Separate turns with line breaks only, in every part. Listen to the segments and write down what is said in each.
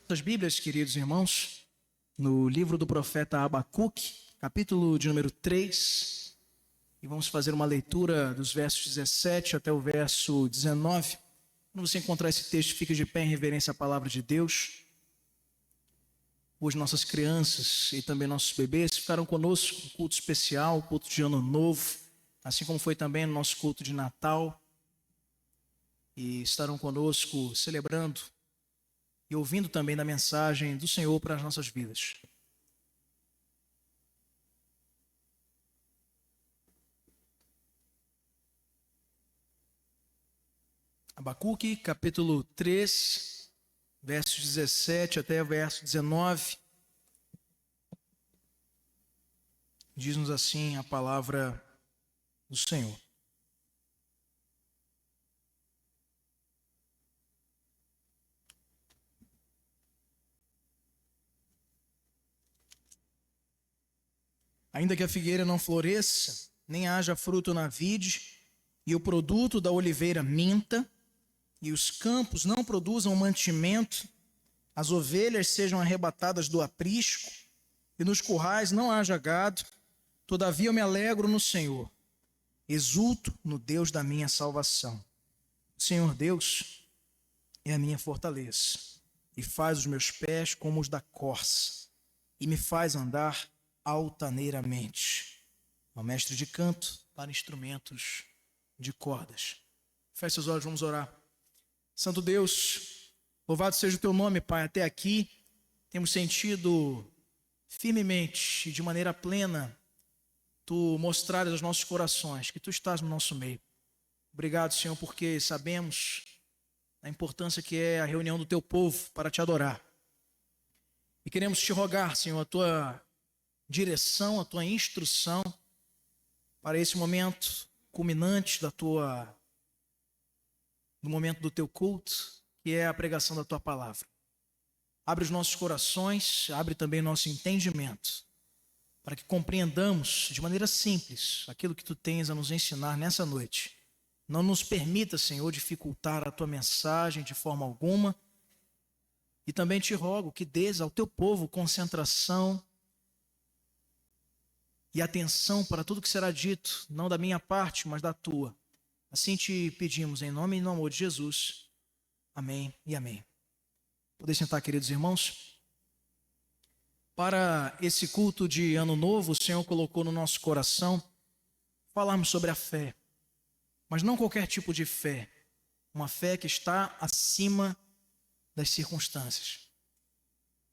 As Bíblias, queridos irmãos, no livro do profeta Abacuque, capítulo de número 3, e vamos fazer uma leitura dos versos 17 até o verso 19. Quando você encontrar esse texto, fique de pé em reverência à palavra de Deus. Hoje nossas crianças e também nossos bebês ficaram conosco no culto especial, culto de Ano Novo, assim como foi também no nosso culto de Natal, e estarão conosco celebrando e ouvindo também da mensagem do Senhor para as nossas vidas. Abacuque, capítulo 3, versos 17 até o verso 19. Diz-nos assim a palavra do Senhor. Ainda que a figueira não floresça, nem haja fruto na vide, e o produto da oliveira minta, e os campos não produzam mantimento, as ovelhas sejam arrebatadas do aprisco, e nos currais não haja gado, todavia eu me alegro no Senhor, exulto no Deus da minha salvação. O Senhor Deus é a minha fortaleza, e faz os meus pés como os da corça, e me faz andar altaneiramente. É o mestre de canto para instrumentos de cordas. Feche seus olhos, vamos orar. Santo Deus, louvado seja o teu nome, Pai. Até aqui temos sentido firmemente e de maneira plena tu mostrares aos nossos corações que tu estás no nosso meio. Obrigado, Senhor, porque sabemos a importância que é a reunião do teu povo para te adorar. E queremos te rogar, Senhor, a tua direção, a tua instrução para esse momento culminante do momento do teu culto, que é a pregação da tua palavra. Abre os nossos corações, abre também nosso entendimento, para que compreendamos de maneira simples aquilo que tu tens a nos ensinar nessa noite. Não nos permita, Senhor, dificultar a tua mensagem de forma alguma. E também te rogo que dês ao teu povo concentração e atenção para tudo que será dito, não da minha parte, mas da tua. Assim te pedimos em nome e no amor de Jesus. Amém e amém. Podem sentar, queridos irmãos. Para esse culto de Ano Novo, o Senhor colocou no nosso coração falarmos sobre a fé. Mas não qualquer tipo de fé. Uma fé que está acima das circunstâncias.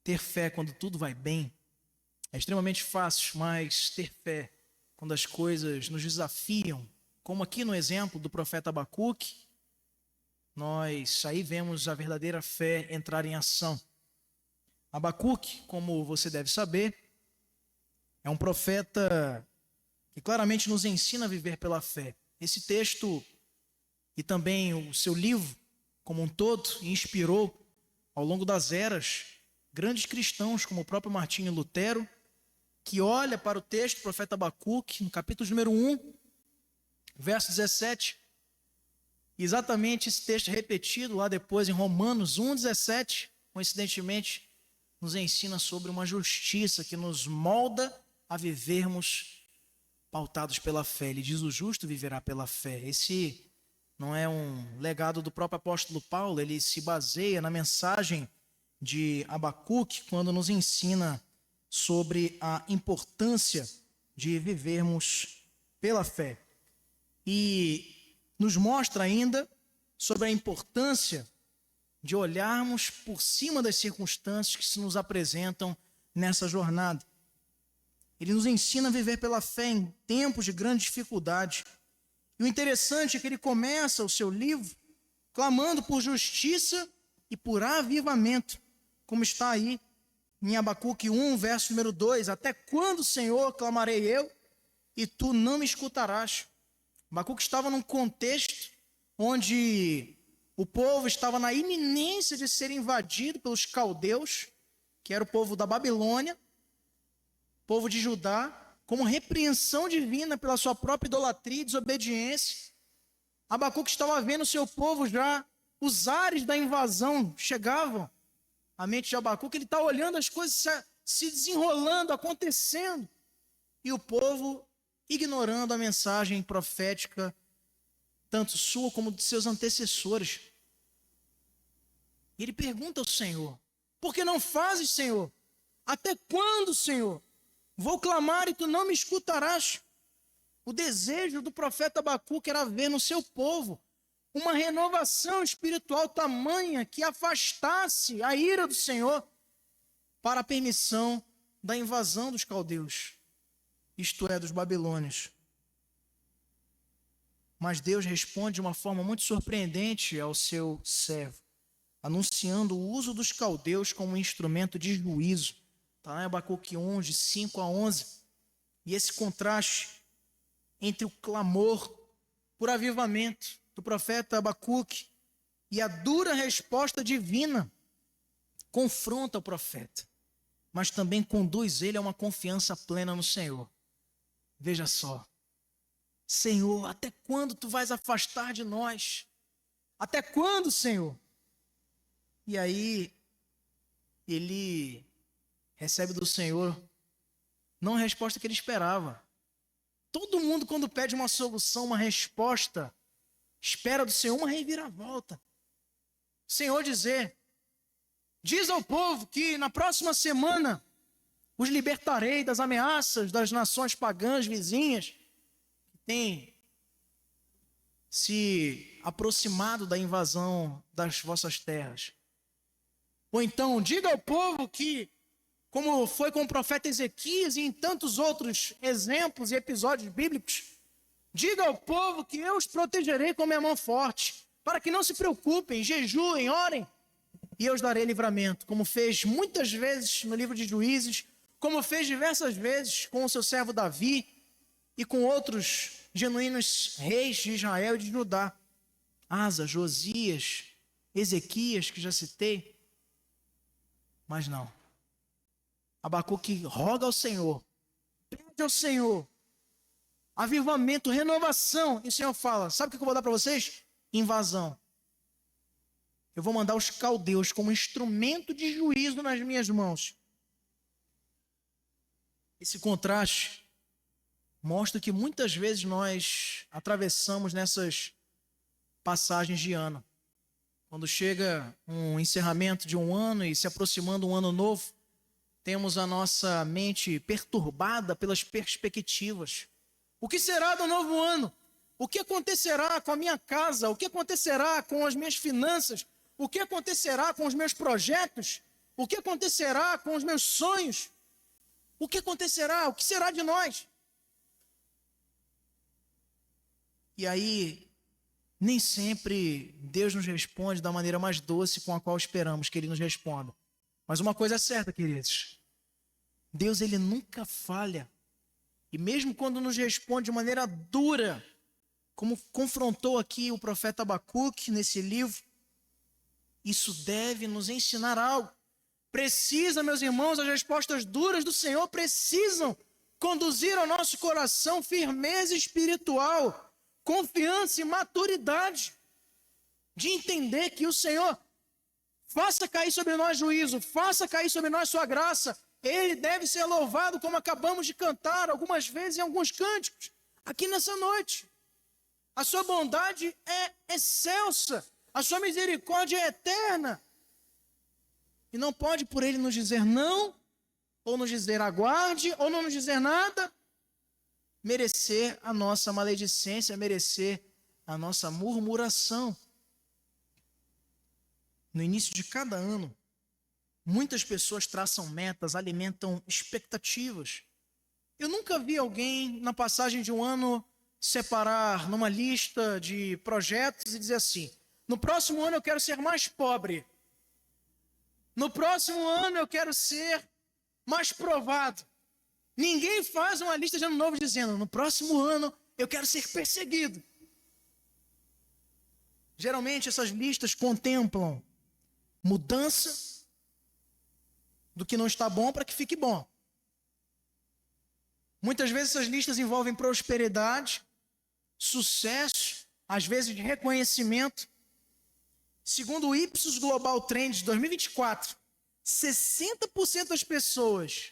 Ter fé quando tudo vai bem é extremamente fácil, mas ter fé quando as coisas nos desafiam, como aqui no exemplo do profeta Abacuque, nós aí vemos a verdadeira fé entrar em ação. Abacuque, como você deve saber, é um profeta que claramente nos ensina a viver pela fé. Esse texto e também o seu livro como um todo inspirou ao longo das eras grandes cristãos como o próprio Martinho Lutero, que olha para o texto do profeta Abacuque, no capítulo número 1, verso 17, exatamente esse texto repetido lá depois em Romanos 1,17, coincidentemente, nos ensina sobre uma justiça que nos molda a vivermos pautados pela fé. Ele diz: o justo viverá pela fé. Esse não é um legado do próprio apóstolo Paulo, ele se baseia na mensagem de Abacuque quando nos ensina sobre a importância de vivermos pela fé. E nos mostra ainda sobre a importância de olharmos por cima das circunstâncias que se nos apresentam nessa jornada. Ele nos ensina a viver pela fé em tempos de grande dificuldade. E o interessante é que ele começa o seu livro clamando por justiça e por avivamento, como está aí em Abacuque 1, verso número 2, até quando, Senhor, clamarei eu, e tu não me escutarás? Abacuque estava num contexto onde o povo estava na iminência de ser invadido pelos caldeus, que era o povo da Babilônia, povo de Judá, como repreensão divina pela sua própria idolatria e desobediência. Abacuque estava vendo o seu povo já, os ares da invasão chegavam. a mente de Abacuque, ele está olhando as coisas se desenrolando, acontecendo, e o povo ignorando a mensagem profética, tanto sua como de seus antecessores. E ele pergunta ao Senhor: por que não fazes, Senhor? Até quando, Senhor? Vou clamar e tu não me escutarás. O desejo do profeta Abacuque era ver no seu povo uma renovação espiritual tamanha que afastasse a ira do Senhor para a permissão da invasão dos caldeus, isto é, dos babilônios. Mas Deus responde de uma forma muito surpreendente ao seu servo, anunciando o uso dos caldeus como instrumento de juízo. Está lá em Abacuque 1, de 5 a 11. E esse contraste entre o clamor por avivamento do profeta Abacuque e a dura resposta divina confronta o profeta, mas também conduz ele a uma confiança plena no Senhor. Veja só: Senhor, até quando tu vais afastar de nós? Até quando, Senhor? E aí, ele recebe do Senhor não a resposta que ele esperava. Todo mundo, quando pede uma solução, uma resposta, espera do Senhor uma reviravolta. O Senhor diz ao povo que na próxima semana os libertarei das ameaças das nações pagãs vizinhas que têm se aproximado da invasão das vossas terras. Ou então, diga ao povo que, como foi com o profeta Ezequias e em tantos outros exemplos e episódios bíblicos, diga ao povo que eu os protegerei com minha mão forte, para que não se preocupem, jejuem, orem, e eu os darei livramento, como fez muitas vezes no livro de Juízes, como fez diversas vezes com o seu servo Davi e com outros genuínos reis de Israel e de Judá. Asa, Josias, Ezequias, que já citei. Mas não. Abacuque roga ao Senhor, pede ao Senhor avivamento, renovação. E o Senhor fala: sabe o que eu vou dar para vocês? Invasão. Eu vou mandar os caldeus como instrumento de juízo nas minhas mãos. Esse contraste mostra que muitas vezes nós atravessamos nessas passagens de ano. Quando chega um encerramento de um ano e se aproximando um ano novo, temos a nossa mente perturbada pelas perspectivas. O que será do novo ano? O que acontecerá com a minha casa? O que acontecerá com as minhas finanças? O que acontecerá com os meus projetos? O que acontecerá com os meus sonhos? O que acontecerá? O que será de nós? E aí, nem sempre Deus nos responde da maneira mais doce com a qual esperamos que Ele nos responda. Mas uma coisa é certa, queridos: Deus, Ele nunca falha. E mesmo quando nos responde de maneira dura, como confrontou aqui o profeta Abacuque nesse livro, isso deve nos ensinar algo. Precisa, meus irmãos, as respostas duras do Senhor precisam conduzir ao nosso coração firmeza espiritual, confiança e maturidade, de entender que o Senhor faça cair sobre nós juízo, faça cair sobre nós sua graça. Ele deve ser louvado, como acabamos de cantar algumas vezes em alguns cânticos, aqui nessa noite. A sua bondade é excelsa, a sua misericórdia é eterna. E não pode por Ele nos dizer não, ou nos dizer aguarde, ou não nos dizer nada, merecer a nossa maledicência, merecer a nossa murmuração. No início de cada ano, muitas pessoas traçam metas, alimentam expectativas. Eu nunca vi alguém, na passagem de um ano, separar numa lista de projetos e dizer assim: no próximo ano eu quero ser mais pobre. No próximo ano eu quero ser mais provado. Ninguém faz uma lista de ano novo dizendo: no próximo ano eu quero ser perseguido. Geralmente essas listas contemplam mudança do que não está bom para que fique bom. Muitas vezes essas listas envolvem prosperidade, sucesso, às vezes de reconhecimento. Segundo o Ipsos Global Trends de 2024, 60% das pessoas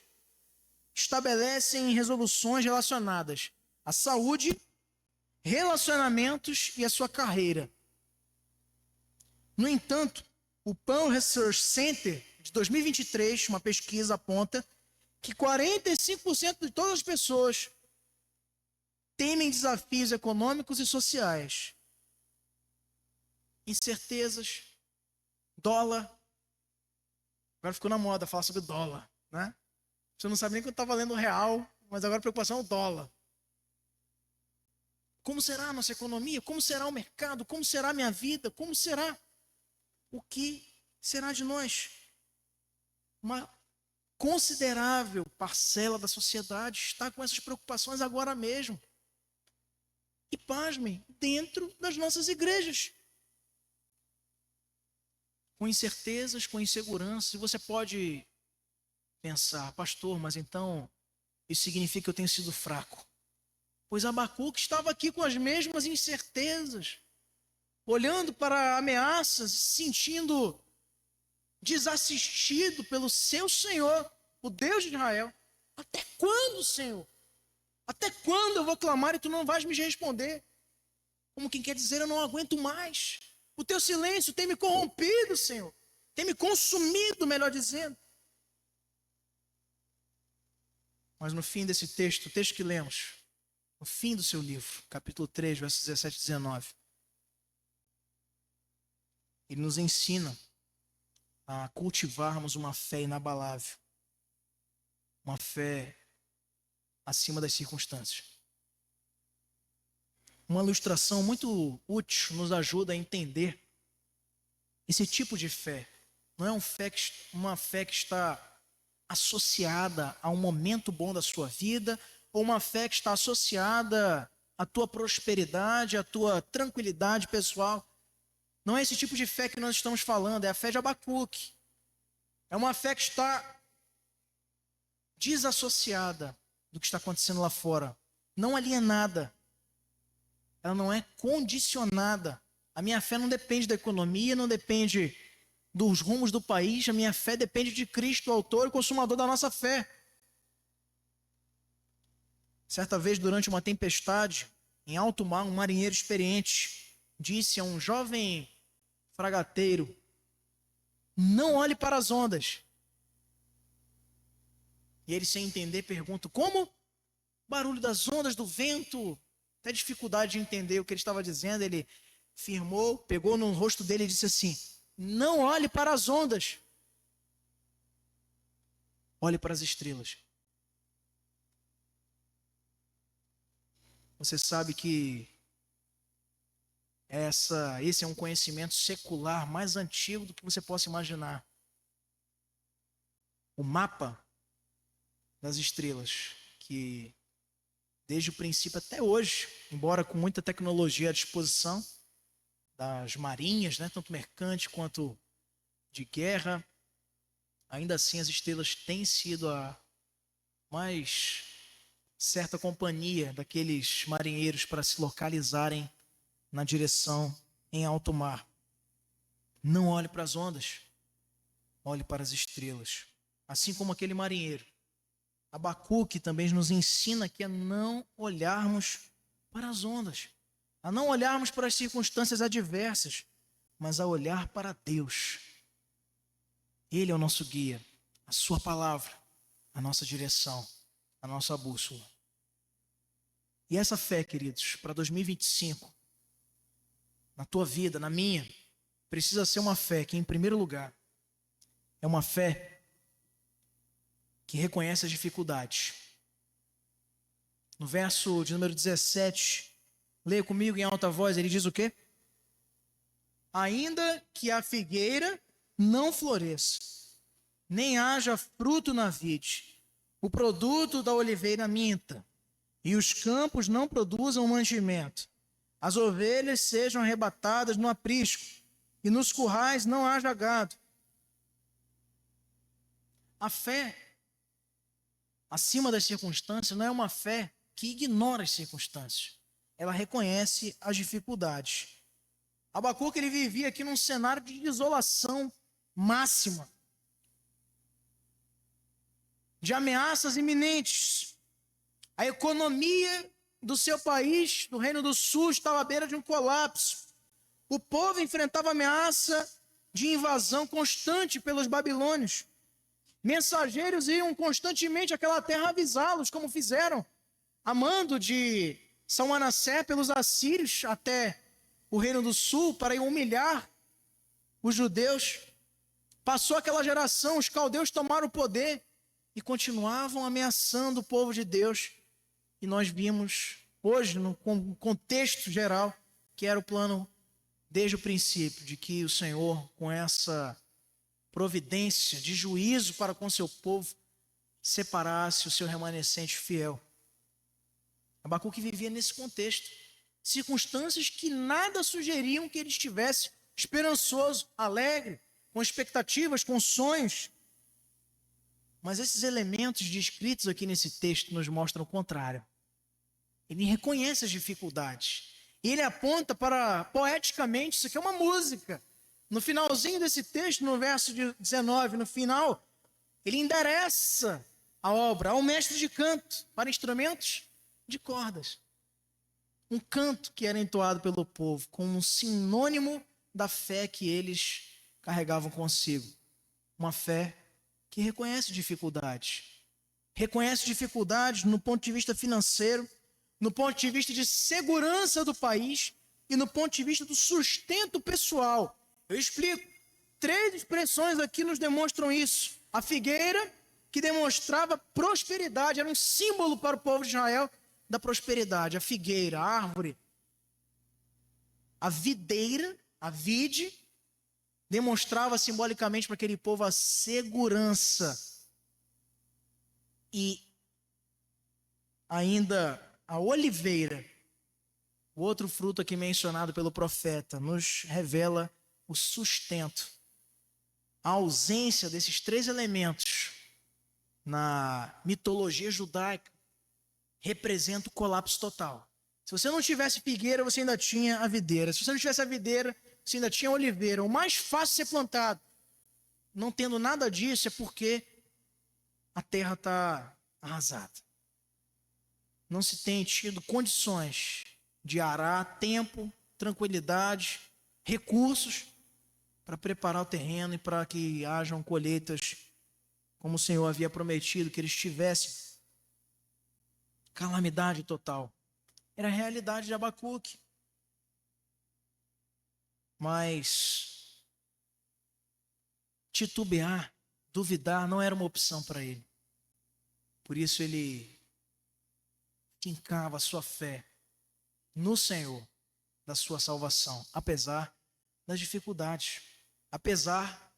estabelecem resoluções relacionadas à saúde, relacionamentos e à sua carreira. No entanto, o Pew Research Center de 2023, uma pesquisa aponta que 45% de todas as pessoas temem desafios econômicos e sociais. Incertezas, dólar. Agora ficou na moda falar sobre dólar, né? Você não sabe nem quanto está valendo o real, mas agora a preocupação é o dólar. Como será a nossa economia? Como será o mercado? Como será a minha vida? Como será? O que será de nós? Uma considerável parcela da sociedade está com essas preocupações agora mesmo. E pasmem, dentro das nossas igrejas. Com incertezas, com inseguranças. E você pode pensar, pastor, mas então isso significa que eu tenho sido fraco. Pois Abacuque estava aqui com as mesmas incertezas, olhando para ameaças, se sentindo desassistido pelo seu Senhor, o Deus de Israel. Até quando, Senhor? Até quando eu vou clamar e tu não vais me responder? Como quem quer dizer, eu não aguento mais. O teu silêncio tem me corrompido, Senhor. Tem me consumido, melhor dizendo. Mas no fim desse texto, o texto que lemos, no fim do seu livro, capítulo 3, versos 17 e 19, ele nos ensina a cultivarmos uma fé inabalável, uma fé acima das circunstâncias. Uma ilustração muito útil nos ajuda a entender esse tipo de fé. Não é uma fé que está associada a um momento bom da sua vida, ou uma fé que está associada à tua prosperidade, à tua tranquilidade pessoal. Não é esse tipo de fé que nós estamos falando, é a fé de Abacuque. É uma fé que está desassociada do que está acontecendo lá fora, não alienada. Ela não é condicionada. A minha fé não depende da economia, não depende dos rumos do país. A minha fé depende de Cristo, o autor e consumador da nossa fé. Certa vez, durante uma tempestade, em alto mar, um marinheiro experiente disse a um jovem fragateiro: não olhe para as ondas. E ele, sem entender, pergunta: como? Barulho das ondas, do vento. Até dificuldade de entender o que ele estava dizendo. Ele firmou, pegou no rosto dele e disse assim: não olhe para as ondas, olhe para as estrelas. Você sabe que esse é um conhecimento secular mais antigo do que você possa imaginar. O mapa das estrelas, que desde o princípio até hoje, embora com muita tecnologia à disposição das marinhas, né, tanto mercante quanto de guerra, ainda assim as estrelas têm sido a mais certa companhia daqueles marinheiros para se localizarem na direção em alto mar. Não olhe para as ondas, olhe para as estrelas. Assim como aquele marinheiro, Abacuque também nos ensina que a não olharmos para as ondas, a não olharmos para as circunstâncias adversas, mas a olhar para Deus. Ele é o nosso guia, a sua palavra, a nossa direção, a nossa bússola. E essa fé, queridos, para 2025, na tua vida, na minha, precisa ser uma fé que, em primeiro lugar, é uma fé que reconhece as dificuldades. No verso de número 17, leia comigo em alta voz, ele diz o quê? Ainda que a figueira não floresça, nem haja fruto na vide, o produto da oliveira minta, e os campos não produzam mantimento, as ovelhas sejam arrebatadas no aprisco, e nos currais não haja gado. A fé acima das circunstâncias não é uma fé que ignora as circunstâncias. Ela reconhece as dificuldades. Abacuque, ele vivia aqui num cenário de desolação máxima. de ameaças iminentes. A economia do seu país, do Reino do Sul, estava à beira de um colapso. O povo enfrentava ameaça de invasão constante pelos babilônios. Mensageiros iam constantemente àquela terra avisá-los, como fizeram, a mando de São Manassés pelos assírios até o Reino do Sul, para humilhar os judeus. Passou aquela geração, os caldeus tomaram o poder e continuavam ameaçando o povo de Deus. E nós vimos hoje, no contexto geral, que era o plano desde o princípio, de que o Senhor, com essa providência de juízo para com seu povo, separasse o seu remanescente fiel. Abacuque vivia nesse contexto, circunstâncias que nada sugeriam que ele estivesse esperançoso, alegre, com expectativas, com sonhos. Mas esses elementos descritos aqui nesse texto nos mostram o contrário. Ele reconhece as dificuldades. Ele aponta para, poeticamente, isso aqui é uma música. No finalzinho desse texto, no verso 19, no final, ele endereça a obra ao mestre de canto para instrumentos de cordas. Um canto que era entoado pelo povo como um sinônimo da fé que eles carregavam consigo. Uma fé que reconhece dificuldades. Reconhece dificuldades no ponto de vista financeiro, no ponto de vista de segurança do país e no ponto de vista do sustento pessoal. Eu explico. 3 expressões aqui nos demonstram isso. A figueira, que demonstrava prosperidade, era um símbolo para o povo de Israel da prosperidade. A figueira, a árvore. A videira, a vide, demonstrava simbolicamente para aquele povo a segurança. E ainda a oliveira, o outro fruto aqui mencionado pelo profeta, nos revela o sustento. A ausência desses 3 elementos na mitologia judaica representa o colapso total. Se você não tivesse figueira, você ainda tinha a videira. Se você não tivesse a videira, você ainda tinha a oliveira. O mais fácil de ser plantado. Não tendo nada disso é porque a terra está arrasada. Não se tem tido condições de arar, tempo, tranquilidade, recursos para preparar o terreno e para que hajam colheitas como o Senhor havia prometido que eles tivessem. Calamidade total. Era a realidade de Abacuque. Mas titubear, duvidar, não era uma opção para ele. Por isso ele fincava a sua fé no Senhor, da sua salvação, apesar das dificuldades, apesar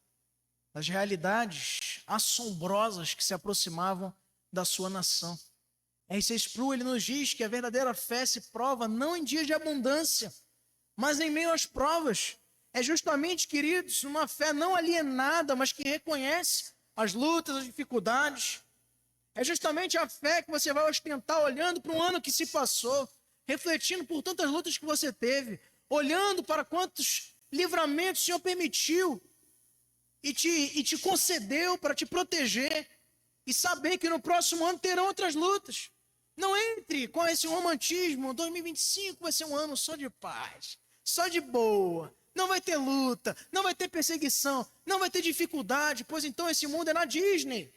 das realidades assombrosas que se aproximavam da sua nação. R.C. Sproul, ele nos diz que a verdadeira fé se prova não em dias de abundância, mas em meio às provas. É justamente, queridos, uma fé não alienada, mas que reconhece as lutas, as dificuldades. É justamente a fé que você vai ostentar olhando para um ano que se passou, refletindo por tantas lutas que você teve, olhando para quantos livramentos o Senhor permitiu e te concedeu para te proteger e saber que no próximo ano terão outras lutas. Não entre com esse romantismo, 2025 vai ser um ano só de paz, só de boa, não vai ter luta, não vai ter perseguição, não vai ter dificuldade, pois então esse mundo é na Disney.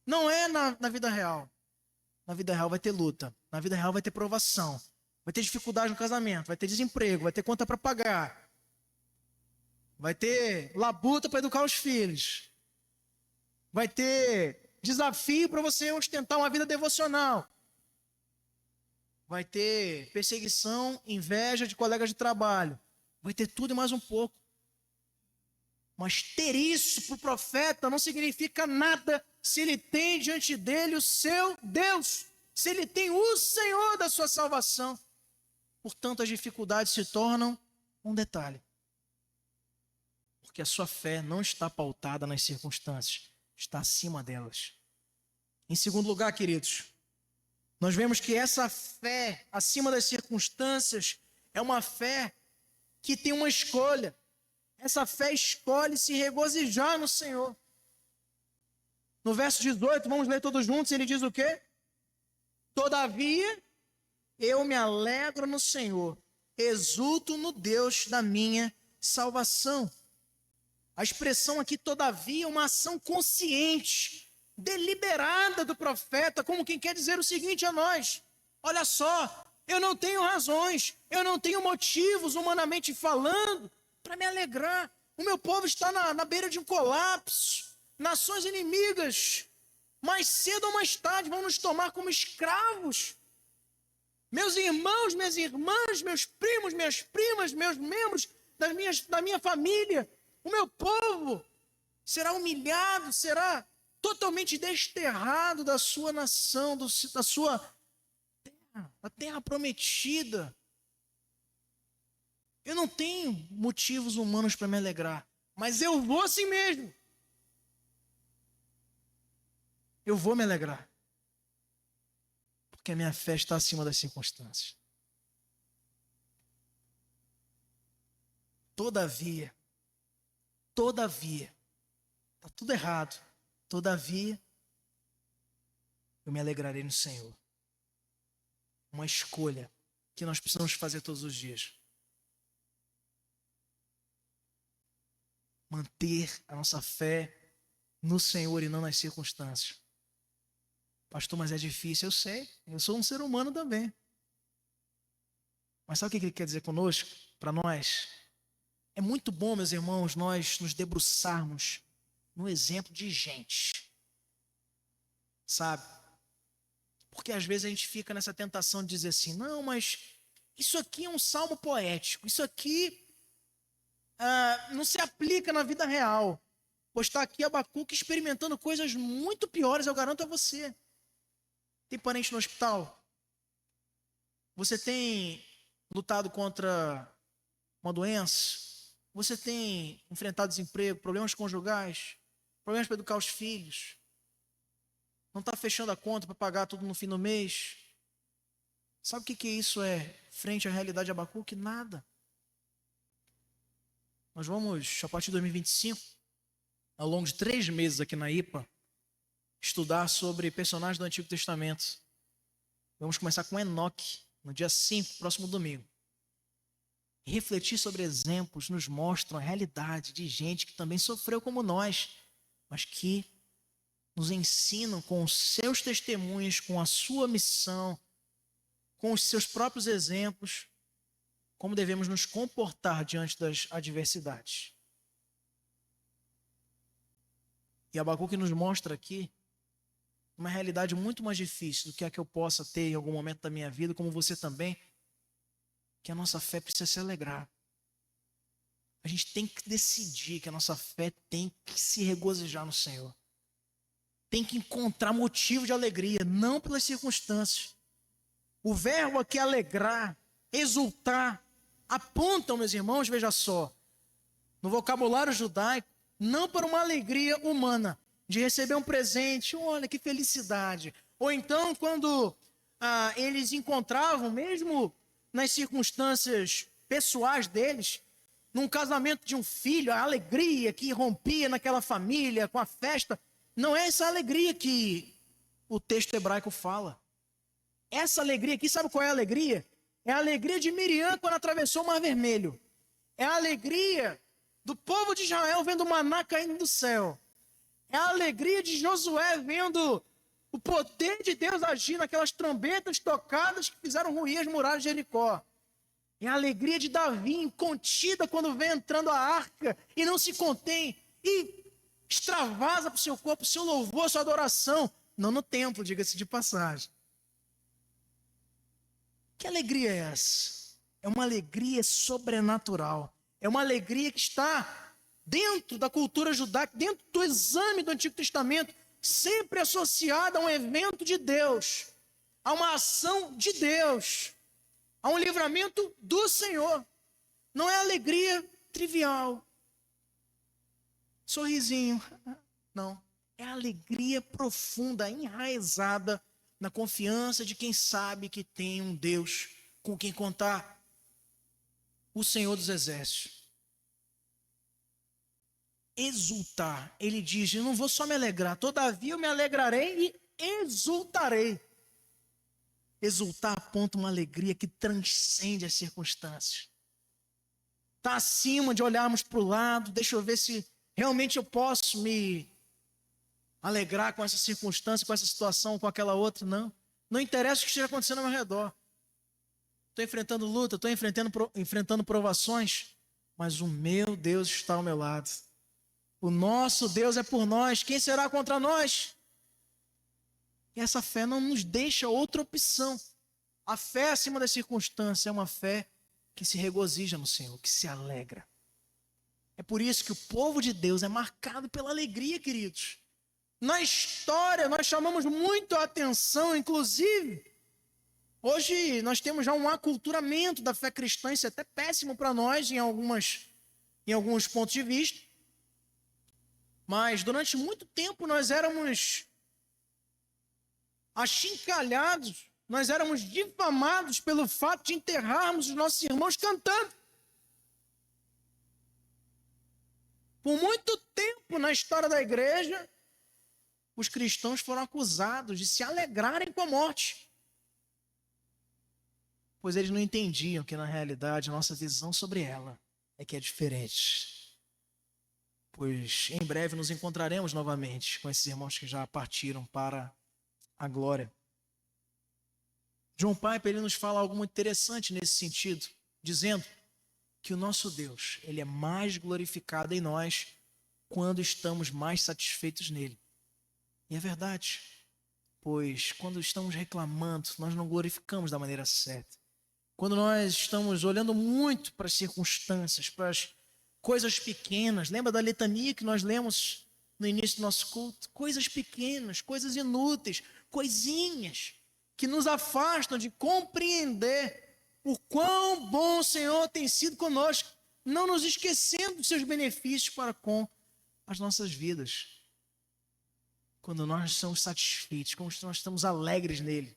Não é na vida real. Na vida real vai ter luta, na vida real vai ter provação, vai ter dificuldade no casamento, vai ter desemprego, vai ter conta para pagar, vai ter labuta para educar os filhos, vai ter desafio para você ostentar uma vida devocional, vai ter perseguição, inveja de colegas de trabalho, vai ter tudo e mais um pouco. Mas ter isso para o profeta não significa nada se ele tem diante dele o seu Deus, se ele tem o Senhor da sua salvação. Portanto, as dificuldades se tornam um detalhe. Porque a sua fé não está pautada nas circunstâncias, está acima delas. Em segundo lugar, queridos, nós vemos que essa fé acima das circunstâncias é uma fé que tem uma escolha. Essa fé escolhe se regozijar no Senhor. No verso 18, vamos ler todos juntos, ele diz o quê? Todavia, eu me alegro no Senhor, exulto no Deus da minha salvação. A expressão aqui, todavia, é uma ação consciente, deliberada do profeta, como quem quer dizer o seguinte a nós: olha só, eu não tenho razões, eu não tenho motivos, humanamente falando, para me alegrar. O meu povo está na beira de um colapso. Nações inimigas, mais cedo ou mais tarde, vão nos tomar como escravos. Meus irmãos, minhas irmãs, meus primos, minhas primas, meus membros da minha família, o meu povo será humilhado, será totalmente desterrado da sua nação, da sua terra, da terra prometida. Eu não tenho motivos humanos para me alegrar, mas eu vou assim mesmo. Eu vou me alegrar, porque a minha fé está acima das circunstâncias. Todavia, está tudo errado. Todavia, eu me alegrarei no Senhor. Uma escolha que nós precisamos fazer todos os dias. Manter a nossa fé no Senhor e não nas circunstâncias. Pastor, mas é difícil, eu sei. Eu sou um ser humano também. Mas sabe o que ele quer dizer conosco? Para nós? É muito bom, meus irmãos, nós nos debruçarmos no exemplo de gente. Sabe? Porque às vezes a gente fica nessa tentação de dizer assim, não, mas isso aqui é um salmo poético. Isso aqui não se aplica na vida real. Pois está aqui Abacuque experimentando coisas muito piores, eu garanto a você. Tem parente no hospital? Você tem lutado contra uma doença? Você tem enfrentado desemprego, problemas conjugais, problemas para educar os filhos? Não está fechando a conta para pagar tudo no fim do mês? Sabe o que isso é frente à realidade de Abacuque? Nada. Nós vamos, a partir de 2025, ao longo de 3 meses aqui na IPA, estudar sobre personagens do Antigo Testamento. Vamos começar com Enoque, no dia 5, próximo domingo. E refletir sobre exemplos nos mostram a realidade de gente que também sofreu como nós, mas que nos ensinam com os seus testemunhos, com a sua missão, com os seus próprios exemplos, como devemos nos comportar diante das adversidades. E Abacuque nos mostra aqui uma realidade muito mais difícil do que a que eu possa ter em algum momento da minha vida, como você também, que a nossa fé precisa se alegrar. A gente tem que decidir que a nossa fé tem que se regozijar no Senhor. Tem que encontrar motivo de alegria, não pelas circunstâncias. O verbo aqui alegrar, exultar, apontam, meus irmãos, veja só, no vocabulário judaico, não para uma alegria humana, de receber um presente, olha que felicidade. Ou então, quando eles encontravam, mesmo nas circunstâncias pessoais deles, num casamento de um filho, a alegria que irrompia naquela família, com a festa, não é essa alegria que o texto hebraico fala. Essa alegria aqui, sabe qual é a alegria? É a alegria de Miriam quando atravessou o Mar Vermelho. É a alegria do povo de Israel vendo o maná caindo do céu. É a alegria de Josué vendo o poder de Deus agir naquelas trombetas tocadas que fizeram ruir as muralhas de Jericó. É a alegria de Davi incontida quando vem entrando a arca e não se contém e extravasa para o seu corpo o seu louvor, a sua adoração. Não no templo, diga-se de passagem. Que alegria é essa? É uma alegria sobrenatural. É uma alegria que está dentro da cultura judaica, dentro do exame do Antigo Testamento, sempre associada a um evento de Deus, a uma ação de Deus, a um livramento do Senhor. Não é alegria trivial, sorrisinho, não. É alegria profunda, enraizada na confiança de quem sabe que tem um Deus com quem contar, o Senhor dos Exércitos. exultar. Ele diz: eu não vou só me alegrar, todavia eu me alegrarei e exultarei. Exultar aponta uma alegria que transcende as circunstâncias. Está acima de olharmos para o lado, deixa eu ver se realmente eu posso me alegrar com essa circunstância, com essa situação, com aquela outra. Não. Não interessa o que esteja acontecendo ao meu redor. Estou enfrentando luta, estou enfrentando provações, mas o meu Deus está ao meu lado. O nosso Deus é por nós. Quem será contra nós? E essa fé não nos deixa outra opção. A fé acima das circunstâncias é uma fé que se regozija no Senhor, que se alegra. É por isso que o povo de Deus é marcado pela alegria, queridos. Na história, nós chamamos muito a atenção, inclusive, hoje nós temos já um aculturamento da fé cristã, isso é até péssimo para nós em alguns pontos de vista. Mas durante muito tempo nós éramos achincalhados, nós éramos difamados pelo fato de enterrarmos os nossos irmãos cantando. Por muito tempo na história da igreja, os cristãos foram acusados de se alegrarem com a morte, pois eles não entendiam que na realidade a nossa visão sobre ela é que é diferente. Pois em breve nos encontraremos novamente com esses irmãos que já partiram para a glória. John Piper, ele nos fala algo muito interessante nesse sentido, dizendo que o nosso Deus, ele é mais glorificado em nós quando estamos mais satisfeitos nele. E é verdade, pois quando estamos reclamando, nós não glorificamos da maneira certa. Quando nós estamos olhando muito para as circunstâncias, para as coisas pequenas, lembra da litania que nós lemos no início do nosso culto? Coisas pequenas, coisas inúteis, coisinhas que nos afastam de compreender o quão bom o Senhor tem sido conosco, não nos esquecendo dos seus benefícios para com as nossas vidas. Quando nós estamos satisfeitos, quando nós estamos alegres nele,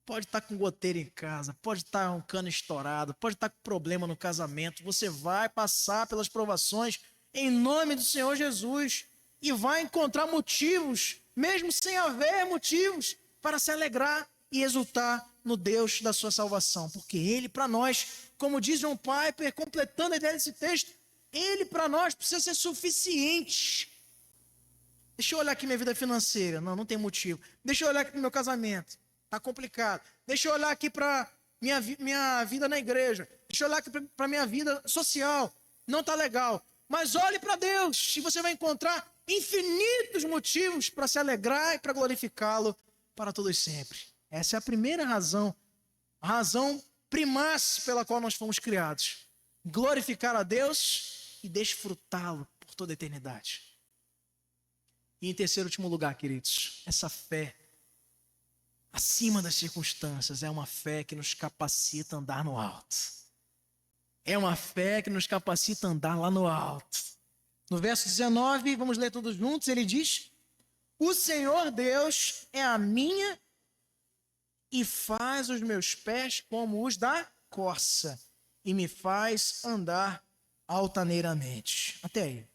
pode estar com goteira em casa, pode estar um cano estourado, pode estar com problema no casamento, você vai passar pelas provações em nome do Senhor Jesus e vai encontrar motivos, mesmo sem haver motivos, para se alegrar e exultar no Deus da sua salvação, porque ele para nós, como diz John Piper, completando a ideia desse texto, ele para nós precisa ser suficiente. Deixa eu olhar aqui minha vida financeira, não tem motivo. Deixa eu olhar aqui para o meu casamento, está complicado. Deixa eu olhar aqui para minha vida na igreja, deixa eu olhar aqui para minha vida social, não está legal. Mas olhe para Deus e você vai encontrar infinitos motivos para se alegrar e para glorificá-lo para todos sempre. Essa é a primeira razão, a razão primácia pela qual nós fomos criados. Glorificar a Deus e desfrutá-lo por toda a eternidade. E em terceiro e último lugar, queridos, essa fé acima das circunstâncias é uma fé que nos capacita a andar no alto. É uma fé que nos capacita a andar lá no alto. No verso 19, vamos ler todos juntos, ele diz: o Senhor Deus é a minha e faz os meus pés como os da corça e me faz andar altaneiramente. Até aí.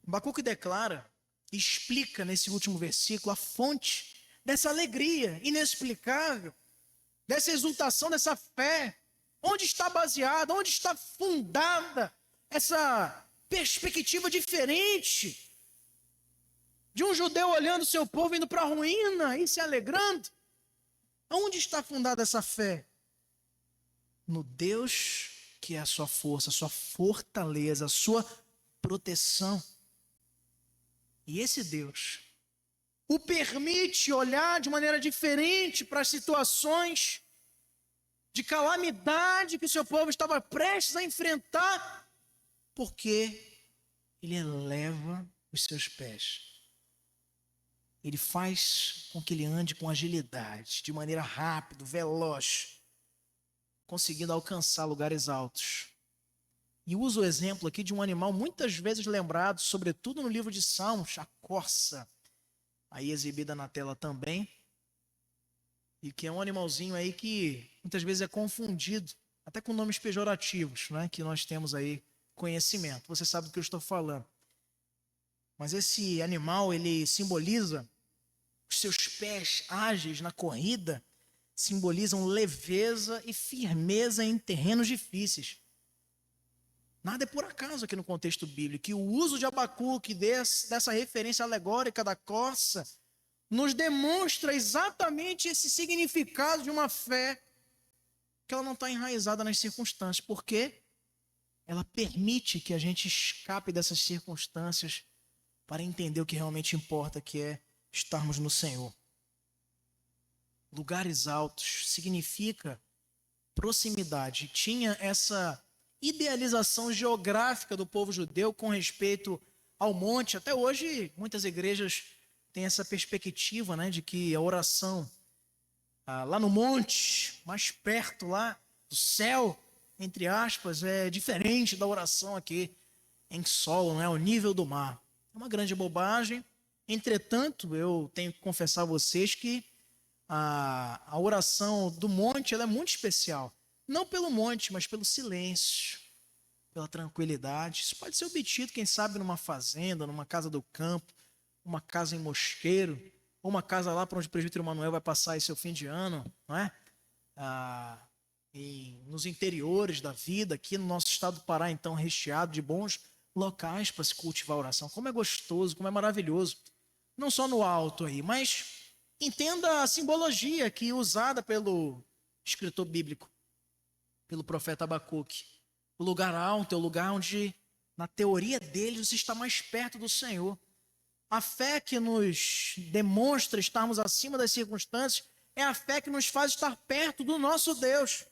Abacuque declara, explica nesse último versículo a fonte dessa alegria inexplicável, dessa exultação, dessa fé. Onde está baseada, onde está fundada essa perspectiva diferente de um judeu olhando seu povo indo para a ruína e se alegrando? Onde está fundada essa fé? No Deus que é a sua força, a sua fortaleza, a sua proteção. E esse Deus o permite olhar de maneira diferente para as situações de calamidade que o seu povo estava prestes a enfrentar, porque ele eleva os seus pés. Ele faz com que ele ande com agilidade, de maneira rápida, veloz, conseguindo alcançar lugares altos. E uso o exemplo aqui de um animal muitas vezes lembrado, sobretudo no livro de Salmos, a corça, aí exibida na tela também, e que é um animalzinho aí que muitas vezes é confundido, até com nomes pejorativos, né, que nós temos aí conhecimento. Você sabe do que eu estou falando. Mas esse animal, ele simboliza os seus pés ágeis na corrida, simbolizam leveza e firmeza em terrenos difíceis. Nada é por acaso aqui no contexto bíblico. E o uso de Abacuque, dessa referência alegórica da corça, nos demonstra exatamente esse significado de uma fé que ela não está enraizada nas circunstâncias. Por quê? Ela permite que a gente escape dessas circunstâncias para entender o que realmente importa, que é estarmos no Senhor. Lugares altos significa proximidade. Tinha essa idealização geográfica do povo judeu com respeito ao monte. Até hoje, muitas igrejas têm essa perspectiva, né, de que a oração lá no monte, mais perto lá do céu, entre aspas, é diferente da oração aqui em solo, né, ao nível do mar. É uma grande bobagem. Entretanto, eu tenho que confessar a vocês que a oração do monte ela é muito especial. Não pelo monte, mas pelo silêncio, pela tranquilidade. Isso pode ser obtido, quem sabe, numa fazenda, numa casa do campo, uma casa em mosteiro, ou uma casa lá para onde o presbítero Manuel vai passar esse seu fim de ano, não é? Nos interiores da vida, aqui no nosso estado do Pará, então, recheado de bons locais para se cultivar a oração. Como é gostoso, como é maravilhoso. Não só no alto aí, mas entenda a simbologia aqui usada pelo escritor bíblico, pelo profeta Abacuque. O lugar alto é o lugar onde, na teoria dele, você está mais perto do Senhor. A fé que nos demonstra estarmos acima das circunstâncias é a fé que nos faz estar perto do nosso Deus.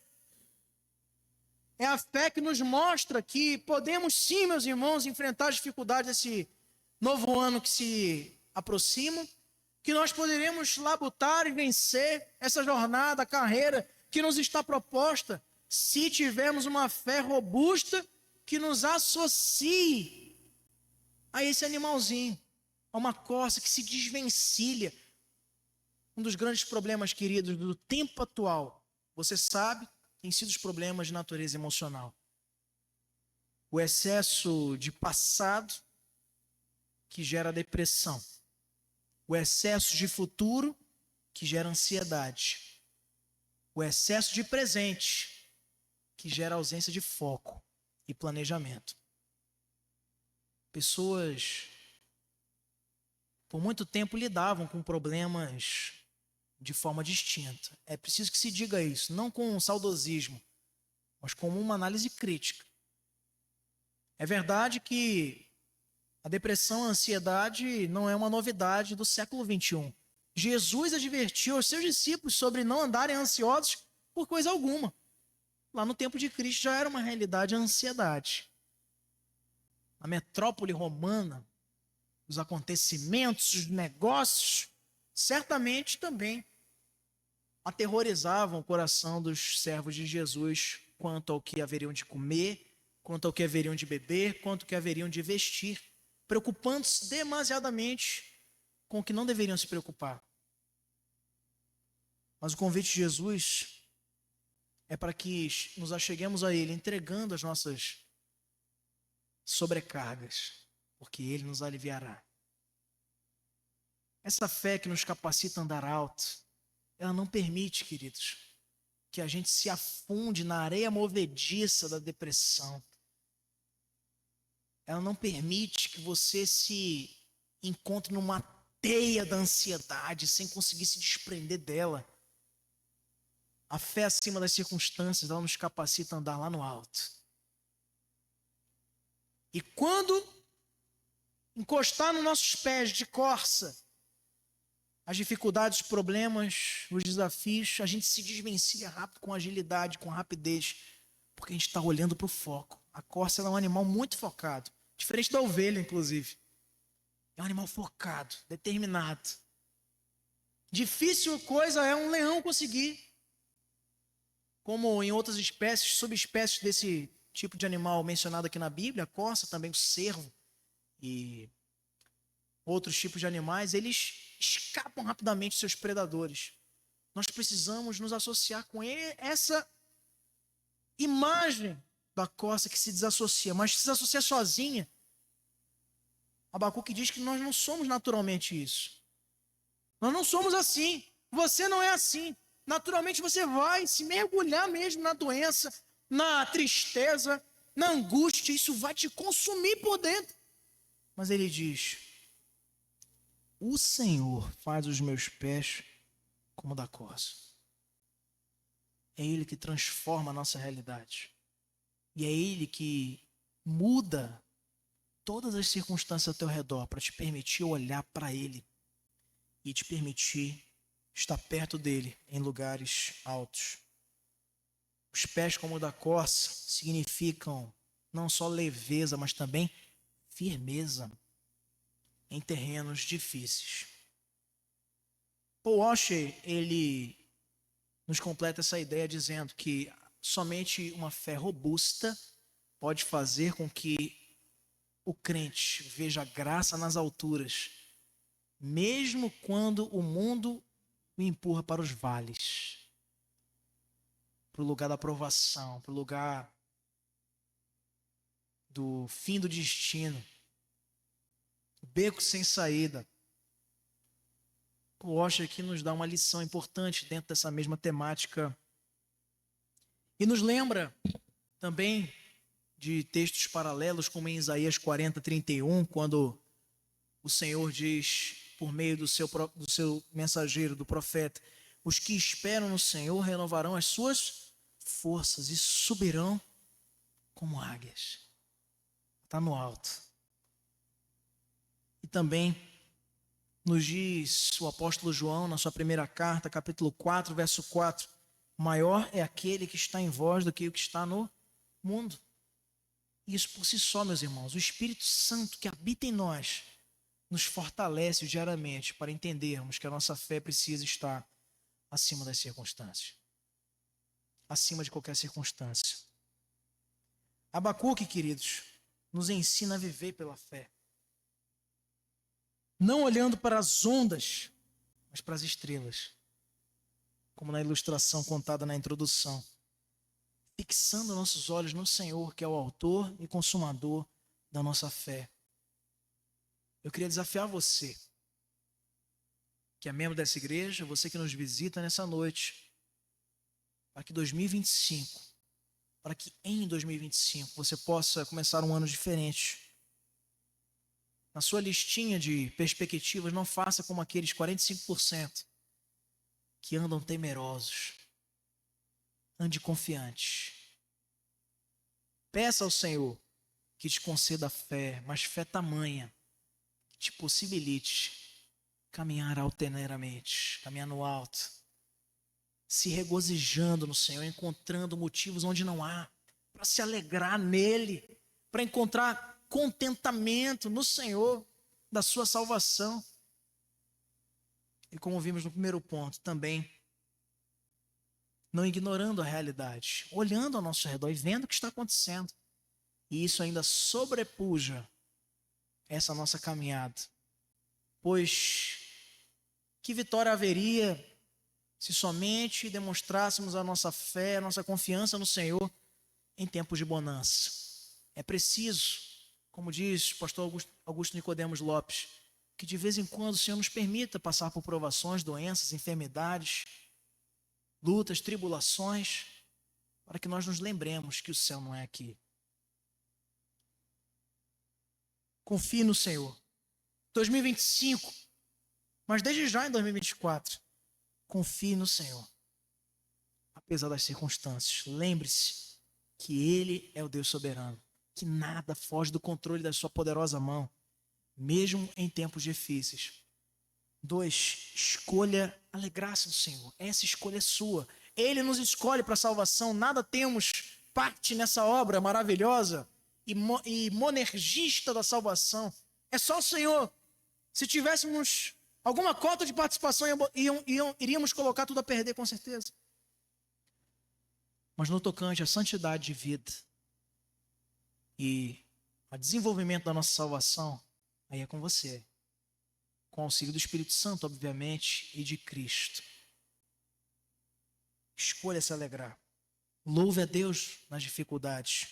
É a fé que nos mostra que podemos sim, meus irmãos, enfrentar as dificuldades desse novo ano que se aproxima, que nós poderemos labutar e vencer essa jornada, a carreira que nos está proposta, se tivermos uma fé robusta que nos associe a esse animalzinho, a uma corça que se desvencilha. Um dos grandes problemas, queridos, do tempo atual, você sabe, tem sido os problemas de natureza emocional. O excesso de passado que gera depressão. O excesso de futuro que gera ansiedade. O excesso de presente que gera ausência de foco e planejamento. Pessoas por muito tempo lidavam com problemas de forma distinta. É preciso que se diga isso, não com um saudosismo, mas com uma análise crítica. É verdade que a depressão, a ansiedade não é uma novidade do século XXI. Jesus advertiu aos seus discípulos sobre não andarem ansiosos por coisa alguma. Lá no tempo de Cristo já era uma realidade a ansiedade. A metrópole romana, os acontecimentos, os negócios, certamente também aterrorizavam o coração dos servos de Jesus quanto ao que haveriam de comer, quanto ao que haveriam de beber, quanto ao que haveriam de vestir, preocupando-se demasiadamente com o que não deveriam se preocupar. Mas o convite de Jesus é para que nos acheguemos a Ele, entregando as nossas sobrecargas, porque Ele nos aliviará. Essa fé que nos capacita a andar alto, ela não permite, queridos, que a gente se afunde na areia movediça da depressão. Ela não permite que você se encontre numa teia da ansiedade sem conseguir se desprender dela. A fé acima das circunstâncias, ela nos capacita a andar lá no alto. E quando encostar nos nossos pés de corça, as dificuldades, os problemas, os desafios, a gente se desvencilha rápido, com agilidade, com rapidez, porque a gente está olhando para o foco. A corça ela é um animal muito focado, diferente da ovelha, inclusive. É um animal focado, determinado. Difícil coisa é um leão conseguir, como em outras espécies, subespécies desse tipo de animal mencionado aqui na Bíblia, a corça, também o cervo e outros tipos de animais, eles escapam rapidamente dos seus predadores. Nós precisamos nos associar com essa imagem da costa que se desassocia, mas se desassocia sozinha. Abacuque diz que nós não somos naturalmente isso. Nós não somos assim. Você não é assim. Naturalmente você vai se mergulhar mesmo na doença, na tristeza, na angústia. Isso vai te consumir por dentro. Mas ele diz: o Senhor faz os meus pés como da corça. É Ele que transforma a nossa realidade. E é Ele que muda todas as circunstâncias ao teu redor para te permitir olhar para Ele e te permitir estar perto dele em lugares altos. Os pés como o da corça significam não só leveza, mas também firmeza em terrenos difíceis. Paul Washer, ele nos completa essa ideia dizendo que somente uma fé robusta pode fazer com que o crente veja graça nas alturas, mesmo quando o mundo o empurra para os vales, para o lugar da provação, para o lugar do fim do destino, beco sem saída. O Washer aqui nos dá uma lição importante dentro dessa mesma temática e nos lembra também de textos paralelos, como em Isaías 40:31, quando o Senhor diz, por meio do seu mensageiro, do profeta: os que esperam no Senhor renovarão as suas forças e subirão como águias. Está no alto. E também nos diz o apóstolo João, na sua primeira carta, capítulo 4, verso 4, maior é aquele que está em vós do que o que está no mundo. Isso por si só, meus irmãos, o Espírito Santo que habita em nós, nos fortalece diariamente para entendermos que a nossa fé precisa estar acima das circunstâncias. Acima de qualquer circunstância. Abacuque, queridos, nos ensina a viver pela fé. Não olhando para as ondas, mas para as estrelas. Como na ilustração contada na introdução. Fixando nossos olhos no Senhor, que é o autor e consumador da nossa fé. Eu queria desafiar você, que é membro dessa igreja, você que nos visita nessa noite, para que 2025, para que em 2025 você possa começar um ano diferente. Na sua listinha de perspectivas, não faça como aqueles 45% que andam temerosos. Ande confiante. Peça ao Senhor que te conceda fé, mas fé tamanha, que te possibilite caminhar altaneiramente, caminhar no alto, se regozijando no Senhor, encontrando motivos onde não há, para se alegrar nele, para encontrar contentamento no Senhor, da sua salvação. E como vimos no primeiro ponto, também não ignorando a realidade, olhando ao nosso redor e vendo o que está acontecendo. E isso ainda sobrepuja essa nossa caminhada. Pois que vitória haveria se somente demonstrássemos a nossa fé, a nossa confiança no Senhor em tempos de bonança? É preciso, como diz o pastor Augusto Nicodemos Lopes, que de vez em quando o Senhor nos permita passar por provações, doenças, enfermidades, lutas, tribulações, para que nós nos lembremos que o céu não é aqui. Confie no Senhor. 2025, mas desde já em 2024, confie no Senhor. Apesar das circunstâncias, lembre-se que Ele é o Deus soberano, que nada foge do controle da sua poderosa mão, mesmo em tempos difíceis. 2, escolha alegrar-se no Senhor. Essa escolha é sua. Ele nos escolhe para a salvação. Nada temos parte nessa obra maravilhosa e monergista da salvação. É só o Senhor. Se tivéssemos alguma cota de participação, iríamos colocar tudo a perder, com certeza. Mas no tocante à santidade de vida e ao desenvolvimento da nossa salvação, aí é com você. Com o auxílio do Espírito Santo, obviamente, e de Cristo. Escolha se alegrar. Louve a Deus nas dificuldades.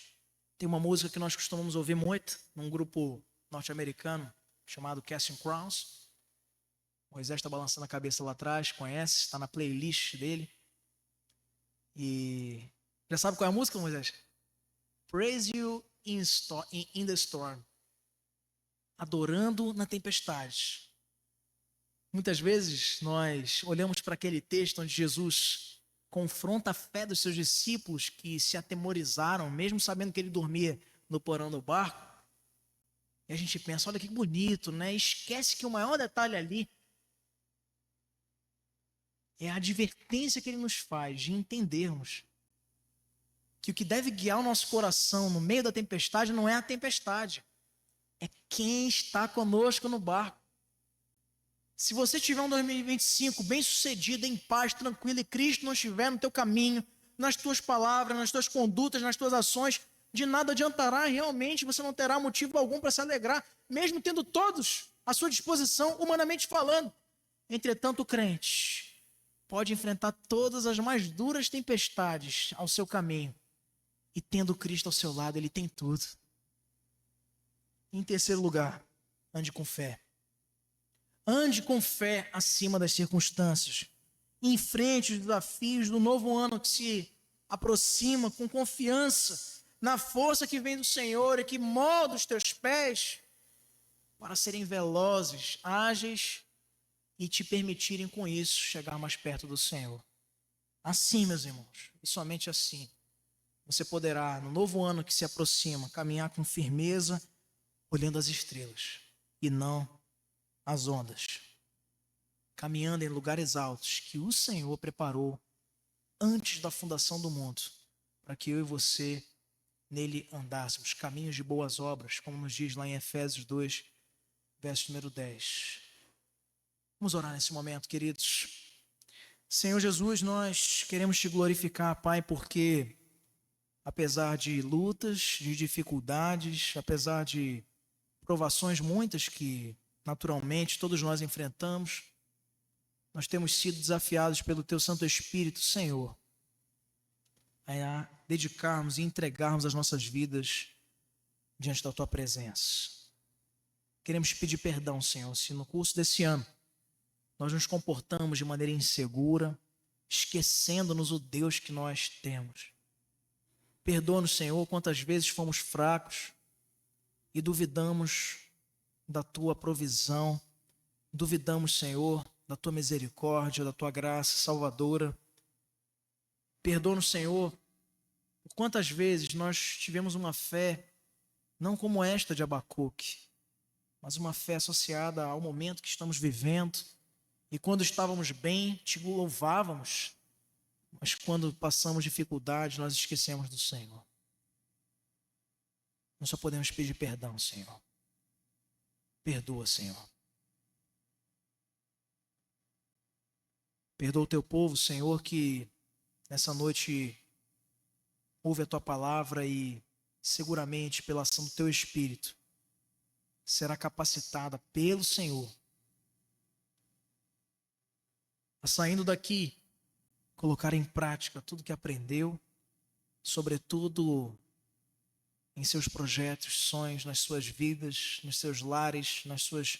Tem uma música que nós costumamos ouvir muito num grupo norte-americano chamado Casting Crowns. Moisés está balançando a cabeça lá atrás, conhece, está na playlist dele. E já sabe qual é a música, Moisés? Praise You in the Storm. Adorando na tempestade. Muitas vezes nós olhamos para aquele texto onde Jesus confronta a fé dos seus discípulos que se atemorizaram, mesmo sabendo que ele dormia no porão do barco. E a gente pensa, olha que bonito, né? Esquece que o maior detalhe ali é a advertência que ele nos faz de entendermos que o que deve guiar o nosso coração no meio da tempestade não é a tempestade, é quem está conosco no barco. Se você tiver um 2025 bem sucedido, em paz, tranquilo, e Cristo não estiver no teu caminho, nas tuas palavras, nas tuas condutas, nas tuas ações, de nada adiantará, realmente você não terá motivo algum para se alegrar, mesmo tendo todos à sua disposição, humanamente falando. Entretanto, o crente pode enfrentar todas as mais duras tempestades ao seu caminho, e tendo Cristo ao seu lado, ele tem tudo. Em terceiro lugar, ande com fé. Ande com fé acima das circunstâncias. Enfrente os desafios do novo ano que se aproxima com confiança na força que vem do Senhor e que molda os teus pés para serem velozes, ágeis e te permitirem com isso chegar mais perto do Senhor. Assim, meus irmãos, e somente assim, você poderá, no novo ano que se aproxima, caminhar com firmeza, olhando as estrelas e não as ondas, caminhando em lugares altos que o Senhor preparou antes da fundação do mundo, para que eu e você nele andássemos, caminhos de boas obras, como nos diz lá em Efésios 2, verso número 10. Vamos orar nesse momento, queridos. Senhor Jesus, nós queremos te glorificar, Pai, porque apesar de lutas, de dificuldades, apesar de provações muitas que naturalmente todos nós enfrentamos, nós temos sido desafiados pelo Teu Santo Espírito, Senhor, a dedicarmos e entregarmos as nossas vidas diante da Tua presença. Queremos pedir perdão, Senhor, se no curso desse ano nós nos comportamos de maneira insegura, esquecendo-nos o Deus que nós temos. Perdoa-nos, Senhor, quantas vezes fomos fracos e duvidamos da Tua provisão, duvidamos, Senhor, da Tua misericórdia, da Tua graça salvadora. Perdoa-nos, Senhor, por quantas vezes nós tivemos uma fé não como esta de Abacuque, mas uma fé associada ao momento que estamos vivendo, e quando estávamos bem, te louvávamos, mas quando passamos dificuldade, nós esquecemos do Senhor. Nós só podemos pedir perdão, Senhor. Perdoa, Senhor. Perdoa o teu povo, Senhor, que nessa noite ouve a tua palavra e seguramente pela ação do teu Espírito será capacitada pelo Senhor a, saindo daqui, colocar em prática tudo que aprendeu, sobretudo em seus projetos, sonhos, nas suas vidas, nos seus lares, nas suas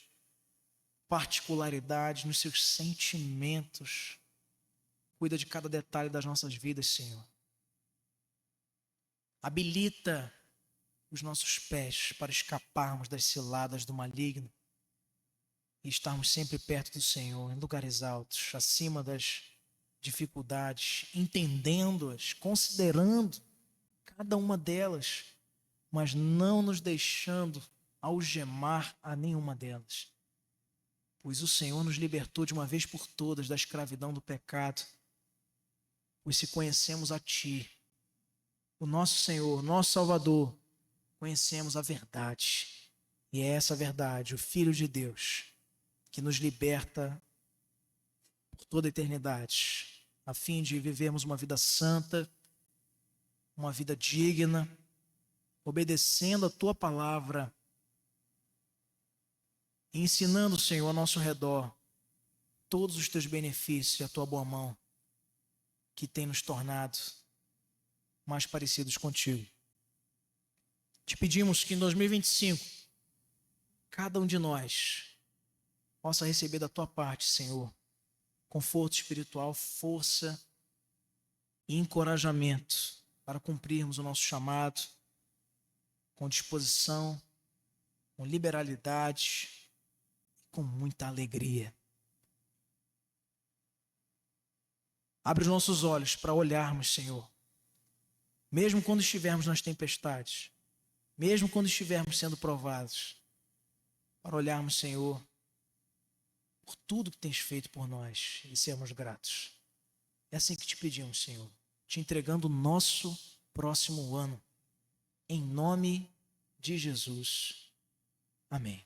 particularidades, nos seus sentimentos. Cuida de cada detalhe das nossas vidas, Senhor. Habilita os nossos pés para escaparmos das ciladas do maligno e estarmos sempre perto do Senhor, em lugares altos, acima das dificuldades, entendendo-as, considerando cada uma delas, mas não nos deixando algemar a nenhuma delas. Pois o Senhor nos libertou de uma vez por todas da escravidão do pecado. Pois se conhecemos a Ti, o nosso Senhor, nosso Salvador, conhecemos a verdade. E é essa verdade, o Filho de Deus, que nos liberta por toda a eternidade, a fim de vivermos uma vida santa, uma vida digna, obedecendo a Tua palavra, e ensinando, Senhor, ao nosso redor todos os Teus benefícios e a Tua boa mão, que tem nos tornado mais parecidos contigo. Te pedimos que em 2025, cada um de nós possa receber da tua parte, Senhor, conforto espiritual, força e encorajamento para cumprirmos o nosso chamado com disposição, com liberalidade, com muita alegria. Abre os nossos olhos para olharmos, Senhor, mesmo quando estivermos nas tempestades, mesmo quando estivermos sendo provados, para olharmos, Senhor, por tudo que tens feito por nós e sermos gratos. É assim que te pedimos, Senhor, te entregando o nosso próximo ano, em nome de Jesus. Amém.